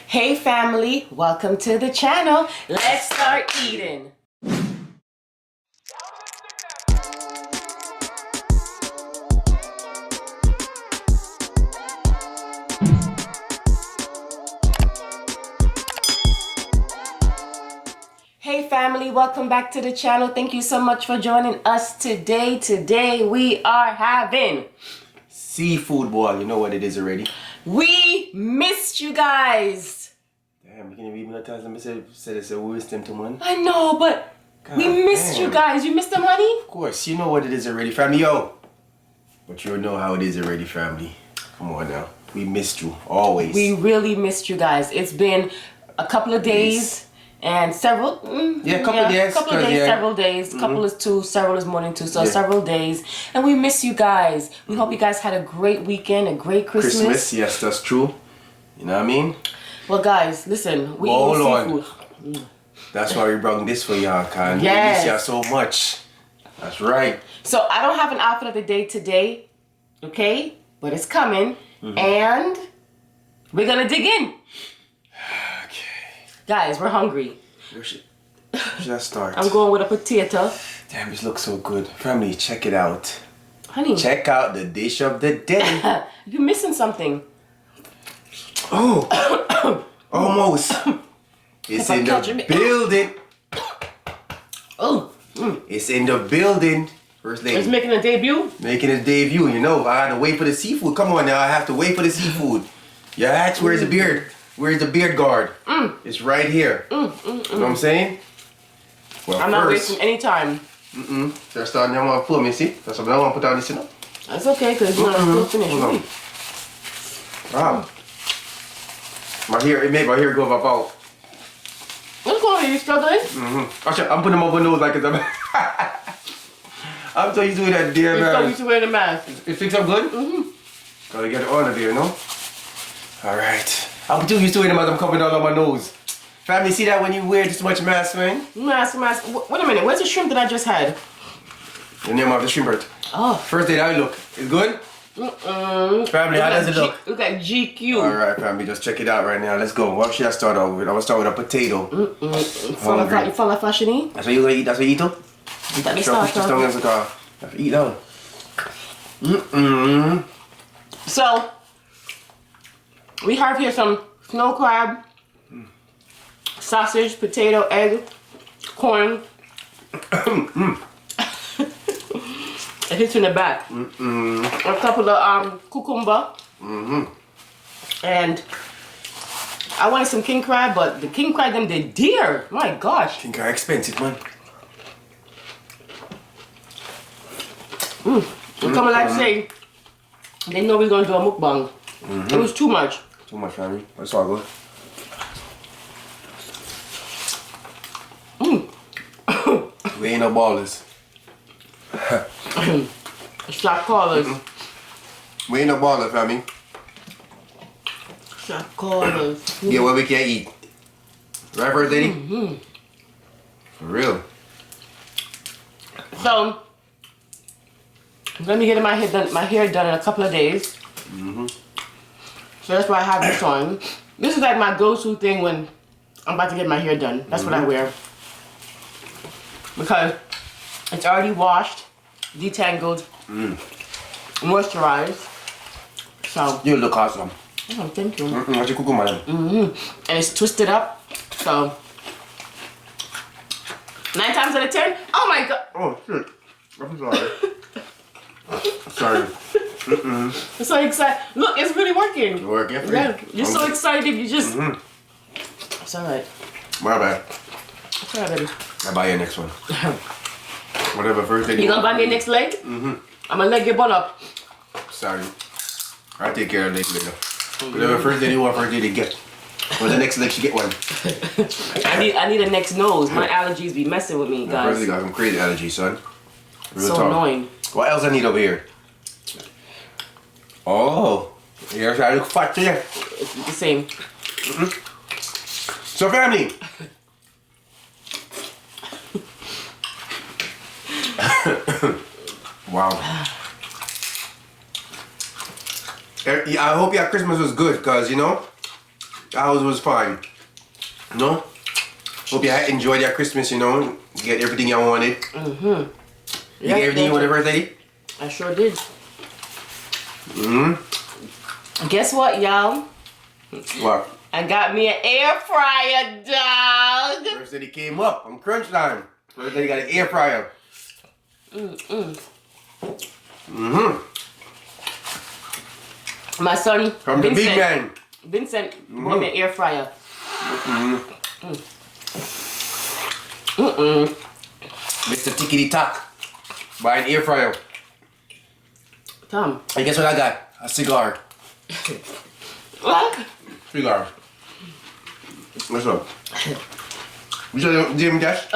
Hey family, welcome to the channel. Let's start eating. Hey family, welcome back to the channel. Thank you so much for joining us today. Today we are having seafood boil. You know what it is already. We missed you guys. Damn, you can't even tell them. I said it's a waste them to money. I know, but God, we missed you guys. You missed them, honey? Of course, you know what it is already, family. Yo, but you know how it is already, family. Come on now, we missed you always. We really missed you guys. It's been a couple of days. And several, couple days, several days. Couple is two, several is more than two, so several days. And we miss you guys. We hope you guys had a great weekend, a great Christmas. Yes, that's true. You know what I mean? Well, guys, listen, we eat seafood. That's why we brought this for y'all, Con. Yes. We miss y'all so much. That's right. So I don't have an outfit of the day today, okay? But it's coming, and we're gonna dig in. Guys, we're hungry. Where should I start? I'm going with a potato. Damn, this looks so good. Family, check it out. Honey. Check out the dish of the day. You're missing something. Oh, almost. It's in the building. Oh. It's in the building. First lady. It's making a debut? Making a debut, you know. I had to wait for the seafood. Come on now, I have to wait for the seafood. You asked, where's the beard? Where's the beard guard? It's right here. You know what I'm saying? Well, I'm not wasting any time. That's starting to want to pull me, see? That's what I want to put on this, you know? That's okay, because you're not still finished. Wow. My hair go about. What's going on? Are you struggling? Actually, I'm putting them over nose like it's a I'm so used to that, dear man. You're so used to wearing a mask. It fix up good? Gotta get it on there, you know? Alright. I'm too used to it, I'm coming all on my nose. Family, see that when you wear this much mask, man? Mask. Wait a minute, where's the shrimp that I just had? The name of the shrimp. Oh. First day, how it look? It's good? Family, how does it look? Look at GQ. Alright, family, just check it out right now. Let's go. What should I start off with? I'm gonna start with a potato. You fall like fashion? That's what you gonna eat? That's what you eat, though? Let me start. Eat now. So, we have here some snow crab, sausage, potato, egg, corn. It hits in the back. A couple of cucumber. And I wanted some king crab, but the king crab them did dear. My gosh. King crab expensive, man. Come like say, they know we're gonna do a mukbang. It was too much. Too much, family. That's all good. We ain't no ballers. Shot callers. We ain't no ballers, family. Shot callers. Get what we can eat. Right, first lady? For real. So, let me get my hair done in a couple of days. So that's why I have this on. This is like my go-to thing when I'm about to get my hair done. That's what I wear. Because it's already washed, detangled, moisturized. So You look awesome. oh, thank you. And it's twisted up. So 9 times out of 10. Oh my god. Oh shit. I'm sorry. Sorry. I'm so excited. Look, it's really working. It's working for Yeah, you're so excited. You just. It's alright. My bad. It's alright, baby. I'll buy you next one. Whatever first lady. You gonna buy me a next leg? I'm gonna leg your butt up. Sorry. I'll take care of the leg later. Whatever first lady you want, first lady get. For the next leg, she get one. I need a next nose. My allergies be messing with me, guys. First lady got some crazy allergies, son. Real So talk. annoying. What else I need over here? Oh, here's how I look fat to you. It's the same. So family. Wow. I hope your Christmas was good, cause you know, Ours was fine. You know? Hope you enjoyed your Christmas, you know. You get everything you wanted. Mm-hmm. You get everything you wanted, first lady? I sure did. Mm-hmm. Guess what, y'all? What? I got me an air fryer, dog. First lady came up on crunch time. First lady got an air fryer. My son, From the big man. Vincent bought me an air fryer. Mr. TikTok. Buy an air fryer. Tom. And guess what I got? A cigar. What? Cigar. What's up? You said Jim Dash?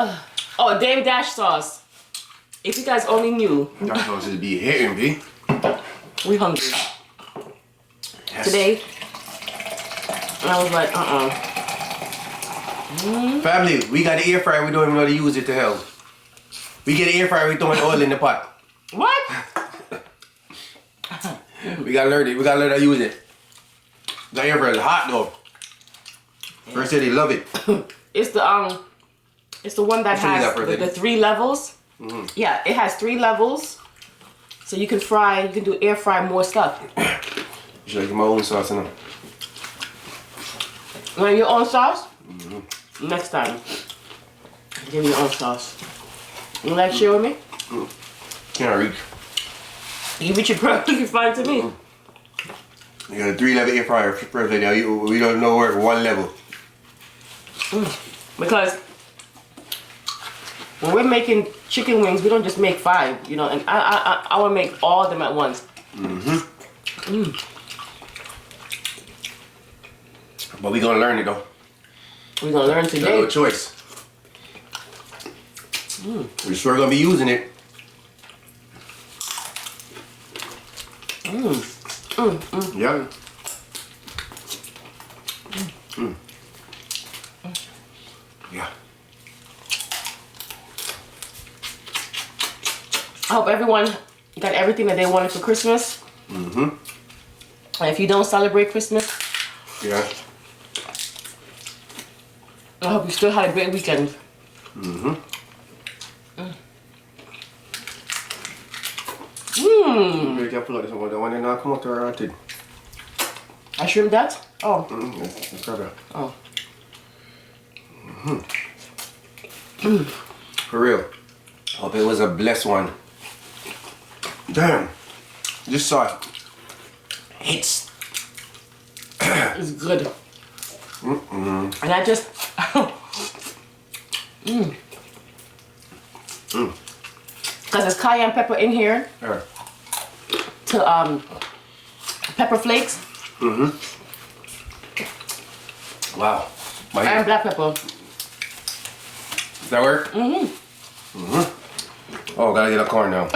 Oh, Dave Dash sauce. If you guys only knew, That sauce is be hitting, B. we hungry. Yes. Today, I was like, Family, we got an air fryer, we don't even know how to use it to hell. We get an air fryer, we throwing oil in the pot. What? We gotta learn it, we gotta learn how to use it. The air fryer is hot though. First day they love it. It's the one that Show me has that first, the 3 levels. Yeah, it has 3 levels. So you can fry, you can do air fry more stuff. Should I get my own sauce in them? You want your own sauce? Next time. Give me your own sauce. You like share with me? Can't reach. You reach your perfectly fine to me. You got a 3-level air fryer. First day, we don't know where 1 level. Because when we're making chicken wings, we don't just make 5, you know, and I want to make all of them at once. But we gonna learn it though. We're going to learn Got today. no choice. We're sure gonna be using it. Yeah. Yeah. I hope everyone got everything that they wanted for Christmas. And if you don't celebrate Christmas, Yeah. I hope you still had a great weekend. Very careful of this one. The one that not come out to our auntie. I shrimp that? Oh. That's better. Oh. For real. Hope it was a blessed one. Damn. This sauce hits. It's good. And I just... Because there's cayenne pepper in here Yeah. to pepper flakes Wow. My and black pepper. Does that work? Oh, gotta get a corn now.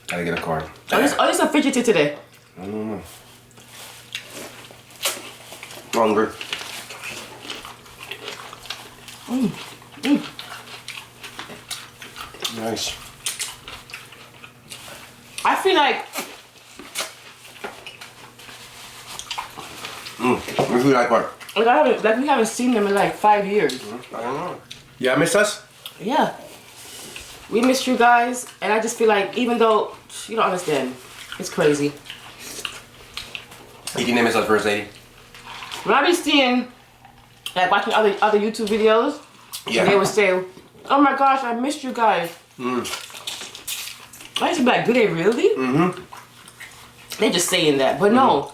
Gotta get a corn. Oh, this a fidgety today. Hungry. Nice. I feel like What do you like what? like we haven't seen them in like 5 years. I don't know. Yeah, miss us? Yeah. We missed you guys, and I just feel like even though you don't understand, it's crazy. You can name us first lady. When I be seeing, like watching other YouTube videos, and they would say, "Oh my gosh, I missed you guys." I used to be like, "Do they really?" They just saying that, but no.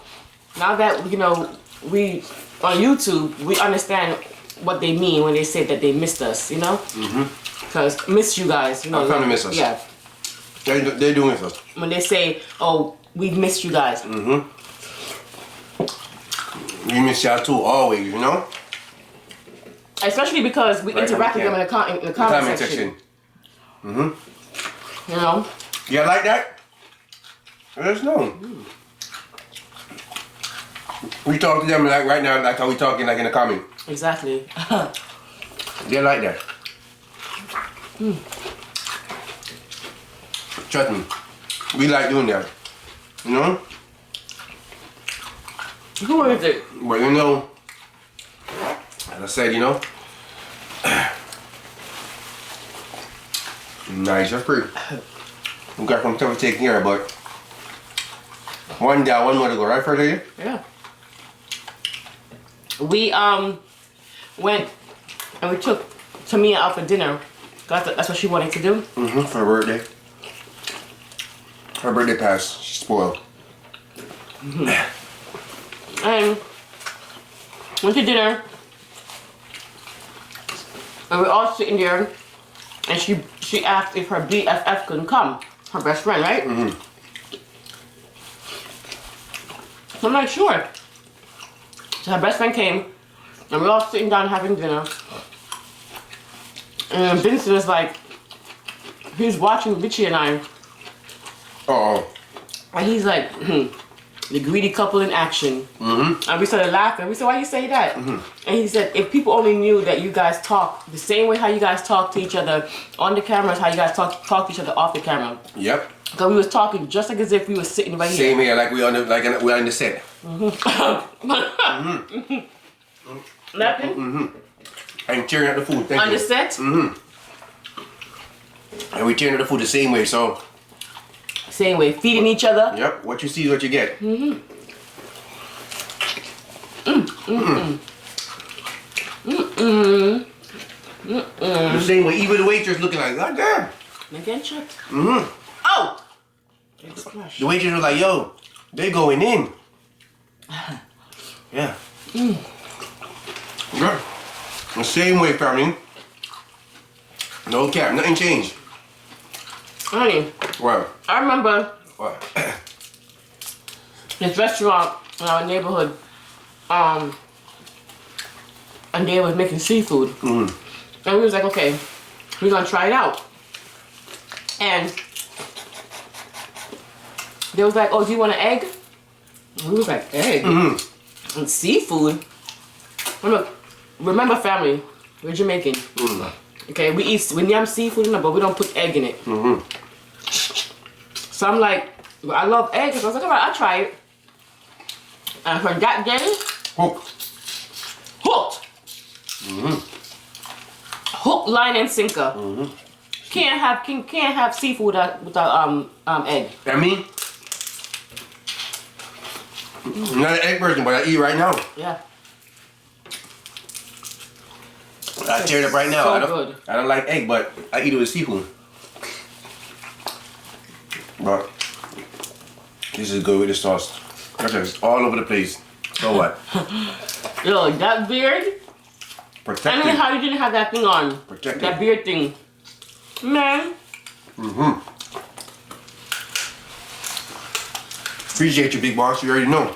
Now that you know we on YouTube, we understand what they mean when they say that they missed us. You know, because miss you guys. You know, Our family miss us. Yeah. They do miss us. When they say, "Oh, we've missed you guys." We miss y'all too, always, you know? Especially because we Right, interact with them in the comment section. You know? Yeah, like that? Let us know. We talk to them like right now, like how we talking like in the comment. Exactly. They like that. Trust me. We like doing that. You know? Who is it? Well, you know, as I said, you know, nice, that's pretty. We got some stuff to take care of, but one down, one more to go, right, for you? Yeah. We went and we took Tamia out for dinner. That's what she wanted to do. For her birthday. Her birthday passed. She's spoiled. And went to dinner. And we're all sitting there. And she asked if her BFF couldn't come. Her best friend, right? So I'm like, sure. So her best friend came. And we're all sitting down having dinner. And Vincent is like, he's watching Richie and I. And he's like, the greedy couple in action. And we started laughing. We said, why you say that? And he said, if people only knew that you guys talk the same way how you guys talk to each other on the camera as how you guys talk to each other off the camera. Yep. Because we was talking just like as if we were sitting right here. Same here, like we're on the set. Laughing? I'm tearing at the food. Thank On you. the set? And we tearing at the food the same way, so. Same way, feeding each other. Yep, what you see is what you get. The same way, even the waitress looking like, God damn. Again, checked. Oh! The waitress was like, yo, they going in. Yeah. Yeah. The same way, family. No cap, nothing changed. Honey, What? I remember What? this restaurant in our neighborhood, and they was making seafood. And we was like, okay, we're gonna try it out. And they was like, oh, do you want an egg? And we was like, egg? And seafood? Remember family, we're Jamaican. Okay, we yam seafood in it, but we don't put egg in it. So I'm like, well, I love eggs. So I was like, all right, I'll try it. And for that day, Hooked. Hook, line, and sinker. Can't have seafood without egg. I mean, I'm not an egg person, but I eat right now. Yeah. I tear it up right now. So I don't like egg, but I eat it with seafood. But this is good with the sauce. It's all over the place. So what? Yo, that beard. I Protected. don't know how you didn't have that thing on. Protected. That beard thing. Man. Appreciate you, big boss. You already know.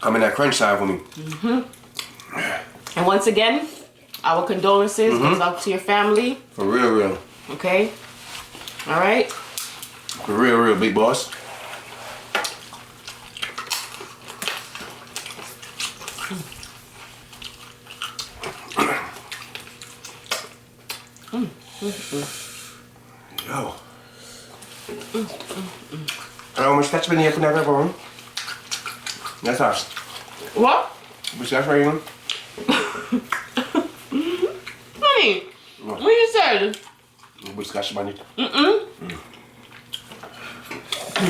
I'm in that crunch time for me. And once again, our condolences goes out to your family. For real, real. Okay? Alright? For real, real, big boss. Yo. How much touch ben je hebt naar gewoon? Net als. What? Besef waar je? Honey, what you said? Scotch bonnet.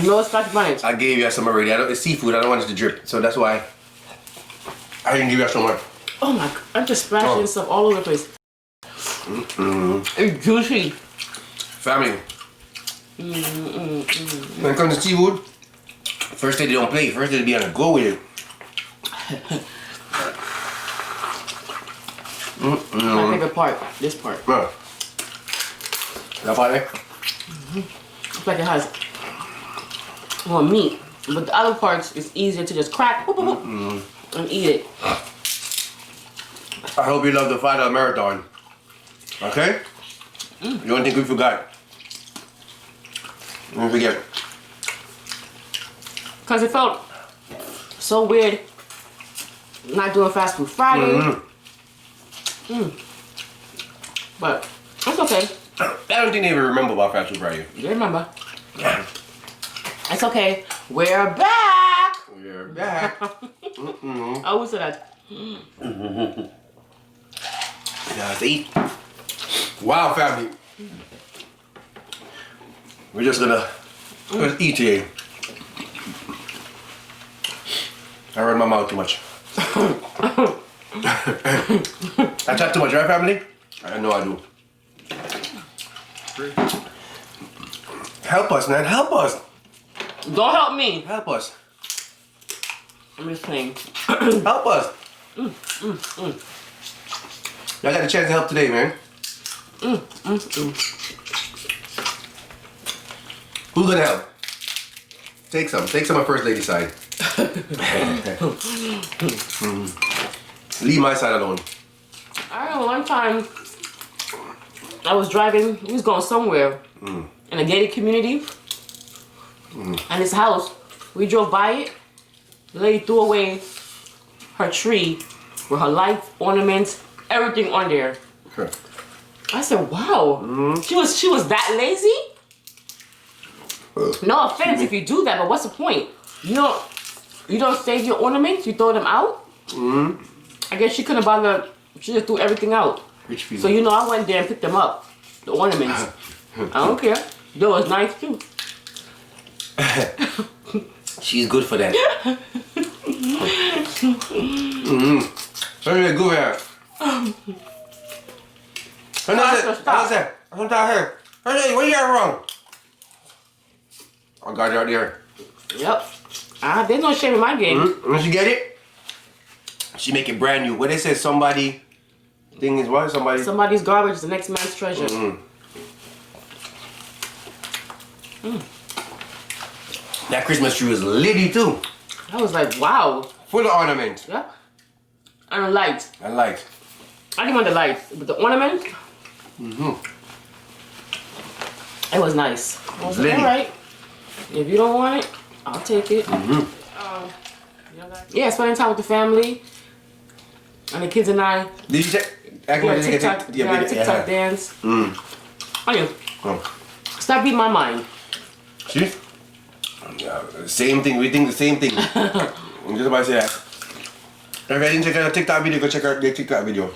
No Scotch bonnet. I gave you some already. It's seafood. I don't want it to drip, so that's why I didn't give you so much. Oh my god, I'm just splashing stuff all over the place. It's juicy. Family. When it comes to seafood, first day they don't play. First day they be on the go with it. My favorite part, this part. Bro. That part there? It's like it has more meat, but the other parts is easier to just crack whoop, whoop, whoop, and eat it. I hope you love the $5 marathon. Okay? You don't think we forgot? Don't forget. Because it felt so weird not doing fast food Friday. But it's okay. I don't think they even remember about Fast Food Friday. You remember. It's okay. We're back. Yeah. You're back. I always say that. Yeah, let's eat. Wow, family. We're just gonna eat today. I run my mouth too much. I chat too much, right, family? I know I do. Help us, man. Help us. Don't help me. Help us. I'm just saying. Help us. Y'all got a chance to help today, man. Who's gonna help? Take some. Take some on First Lady side. Leave my side alone. I remember one time I was driving, we was going somewhere in a gated community. And this house, we drove by it. The lady threw away her tree with her life ornaments, everything on there. Sure. I said, wow, she was that lazy? No offense if you do that, but what's the point? You don't save your ornaments, you throw them out? I guess she couldn't bother, she just threw everything out. Rich people. So I went there and picked them up, the ornaments. I don't care. They was nice too. She's good for that. Very good here. Stop. I'm down here. Hey, what you got wrong? I got it out there. Yep. There's no shame in my game. Once you get it, she make it brand new. What they say, somebody thing is what? Somebody's garbage is the next man's treasure. That Christmas tree was litty too. I was like, wow. Full of ornaments. Yep. And the lights. I like. I didn't want the lights, but the ornaments. It was nice. I was like, all right. If you don't want it, I'll take it. Yeah, spending time with the family. And the kids and I. Did you check? TikTok dance. Oh, yeah. Stop beating my mind. See? Yeah, same thing. We think the same thing. I'm just about to say that. If I didn't check out a TikTok video, go check out the TikTok video.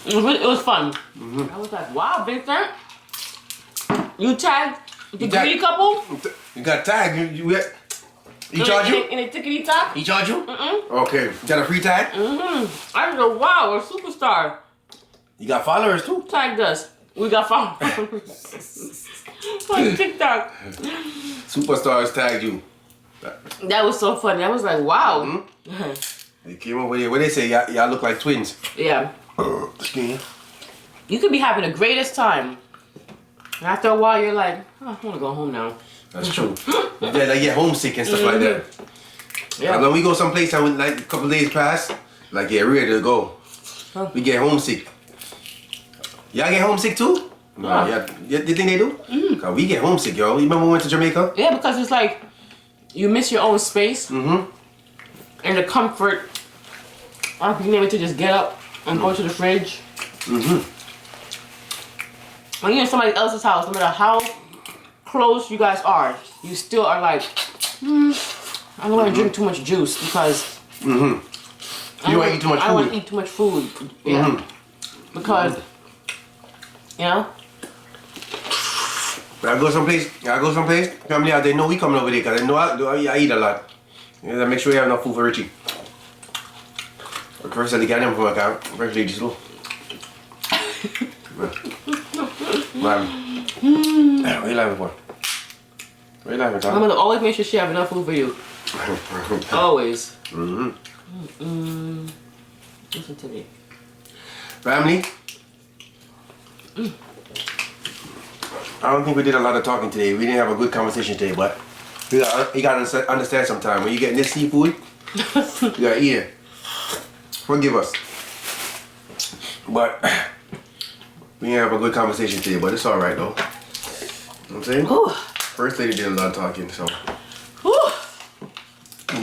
It was fun. I was like, wow, Vincent. You tagged the greedy couple? You got tagged. He charge you? In a tickety top? He charge you? Okay. You got a free tag? I was like, wow, a superstar. You got followers too? Tagged us. We got followers. On TikTok. Superstars tagged you. That was so funny. I was like, wow. They came over here. What they say? Y'all look like twins. Yeah. You could be having the greatest time. And after a while, you're like, oh, I want to go home now. That's true. Yeah, they get homesick and stuff like that. Yeah. And when we go someplace and like a couple days pass, like yeah, ready to go. We get homesick. Y'all get homesick too? No, yeah. You think they do? Cause we get homesick, yo. You remember we went to Jamaica? Yeah, because it's like you miss your own space and the comfort of being able to just get up and go to the fridge. When you're in somebody else's house, no matter how close you guys are, you still are like, I don't want to drink too much juice because You don't want to eat too much food. I don't want to eat too much food. Yeah. Because, you know. When I go someplace, family out, they know we coming over there because they know I eat a lot. You gotta make sure you have enough food for Richie. First, I get them from my car. First, lady slow. Man. What are you laughing for? What are you laughing for? I'm gonna always make sure she have enough food for you. Always. Listen to me. Family. I don't think we did a lot of talking today. We didn't have a good conversation today, but you gotta understand sometime when you get this seafood, you gotta eat it. Forgive us. But we didn't have a good conversation today, but it's alright though. You know what I'm saying? Ooh. First lady did a lot of talking, so. Whew.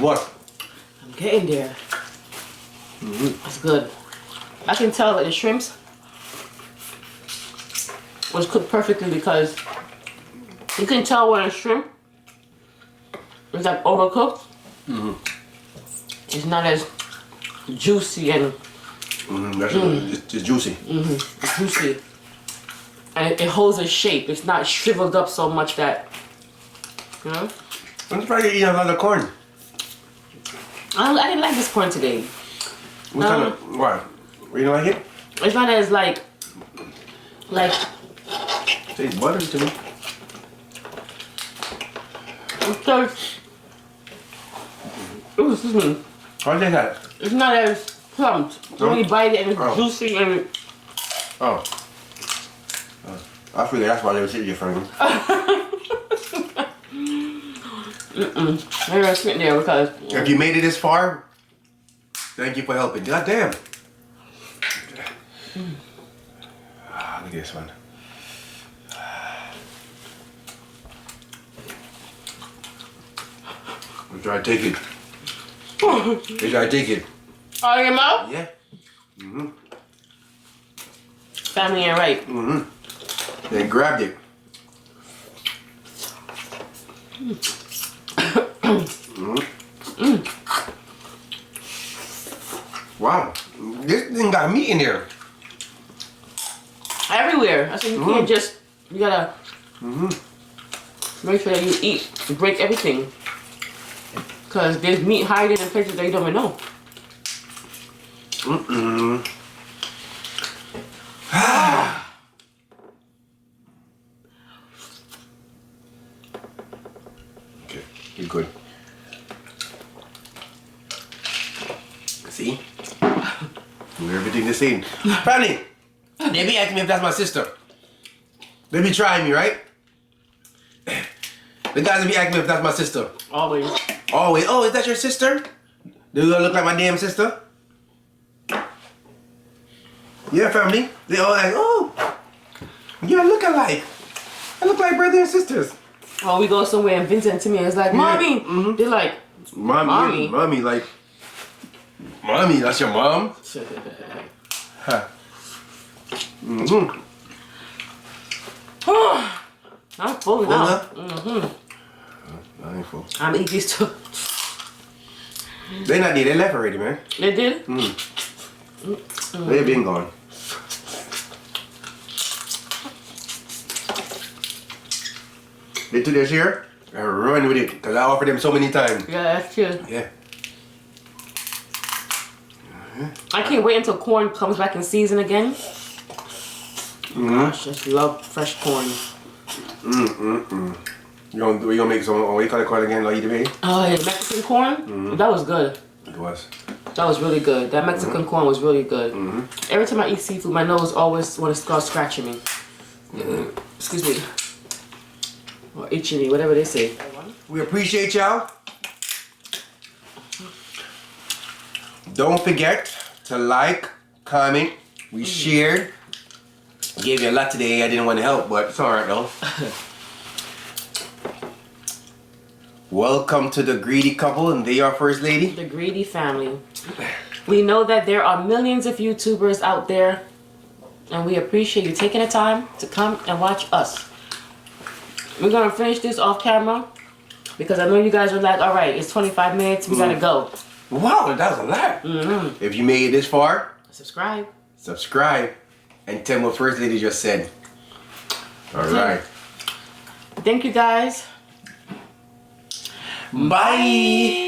What? I'm getting there. That's good. I can tell that the shrimps was cooked perfectly because you can tell when a shrimp is like overcooked It's not as juicy and It's juicy. it's juicy. And it holds a shape. It's not shriveled up so much that, you know? I'm surprised you eat a lot of corn. I didn't like this corn today. What kind of, why? You don't like it? It's not as like Tastes buttery to me. Excuse me. How is that? It's not as plump. No? When you bite it and it's Oh. juicy and Oh. I figured that's why they were sitting different. maybe I'm sitting there because If you made it this far, thank you for helping. God damn. Ah, look at this one. We try to take it. We try to take it. Oh, your mouth? Yeah. Family ain't right. They grabbed it. Wow. This thing got meat in there. Everywhere. I said you can't just, you gotta make sure that you eat, you break everything. Because there's meat hiding in places that you don't even know. Okay, you're good. See? Everything the same. Fanny, they be asking me if that's my sister. They be trying me, right? The guys be asking me if that's my sister. Always. Always. Oh, is that your sister? Do you look like my damn sister? Yeah, family. They all like, oh, yeah, look alike. I look like brother and sisters. Oh, we go somewhere and Vincent to me is like, Mommy. They're like, Mommy. Mommy, like, Mommy, that's your mom? Huh. I'm full now. I ain't full. I'm eating these two. They not there. They left already, man. They did? They been gone. They took their share and run with it because I offered them so many times. Yeah, that's true. Yeah. I can't wait until corn comes back in season again. Gosh, just love fresh corn. We gonna make some, what you call it again, like you made? Oh, yeah, Mexican corn? That was good. It was. That was really good. That Mexican corn was really good. Every time I eat seafood, my nose always want to start scratching me. Excuse me. Or itching me, whatever they say. We appreciate y'all. Don't forget to like, comment. We shared. Gave you a lot today. I didn't want to help, but it's alright though. Welcome to the Greedy Couple, and they are First Lady. The Greedy family. We know that there are millions of YouTubers out there, and we appreciate you taking the time to come and watch us. We're gonna finish this off camera because I know you guys are like, all right, it's 25 minutes, we gotta go. Wow, that was a lot. If you made it this far, Subscribe. and tell me what First Lady just said. Alright. Thank you guys. Bye.